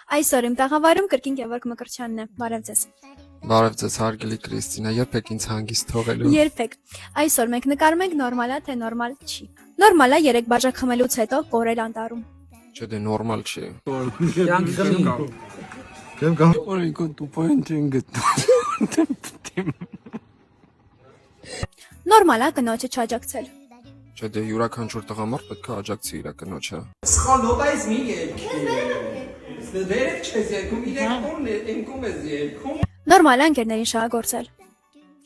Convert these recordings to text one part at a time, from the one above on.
Այսօր իմ տաղավարում կրկին Գևորգ Մկրտչյանն է։ Բարև ձեզ։ Բարև ձեզ, հարգելի Կրիստինա, երբեք ինձ հանգիստ թողելու։ Երբեք։ Այսօր մենք նկարում ենք նորմալ է, թե նորմալ չի։ Նորմալ է 3 բաժակ խմելուց հետո կորել անտառում։ Չէ, դե նորմալ չի։ Օրենքն տուփային չեն գտնում։ Նորմալ է կնոջը չաջակցել։ Չէ, դե յուրաքանչյուր տղամարդ պետք է աջակցի իր կնոջը։ Սխալ նոտայից մի երկի։ Վերև չես երկում, իրենք կոմ ես երկում։ Նորմալ է ընկերներին շահագործել։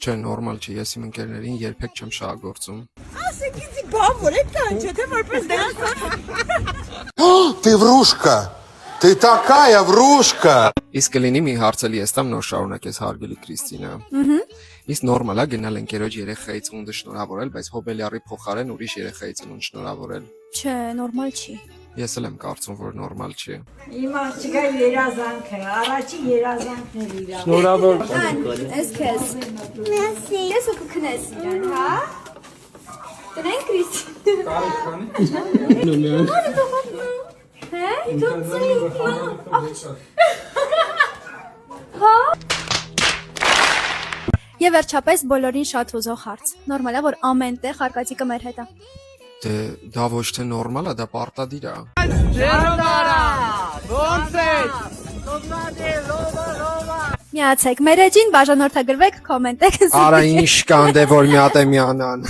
Չէ, նորմալ չի, ես իմ ընկերներին երբեք չեմ շահագործում։ Ասեք ինձ բավոր եք տանջը, թե որպես դրանց։ Ты врушка! Ты такая врушка! Իսկ կլինի մի հարցելի ես տամ նոր շարունակես հարգելի Կրիստինա։ Իսկ նորմալ է գնալ ընկերոջ երեխայի ծնունդը շնորհավորել, բայց հոբելյարի փոխարեն ուրիշ երեխայի ծնունդ շնորհավորել։ Չէ, նորմալ չի։ Ես էլ եմ կարծում, որ նորմալ չի։ Իմ աղջիկա երազանքը, առաջի երազանքն էր իրար։ Շնորհավոր։ Ես քեզ։ Մերսի։ Ես ու կքնես իրան, հա։ Տնենք Կրիստինա։ Հե՞, դու ծույլ։ Հա։ Եվ վերջապես բոլորին շատ հուզող հարց։ Նորմալ է, որ ամեն տեղ արկածիկը մեր հետ է։ Դե դա ոչ թե նորմալ է, դա պարտադիր է։ Միացեք մեր էջին, բաժանորդագրվեք, կոմենտեք։ Արա ինչ կան դե որ մի հատ է միանան։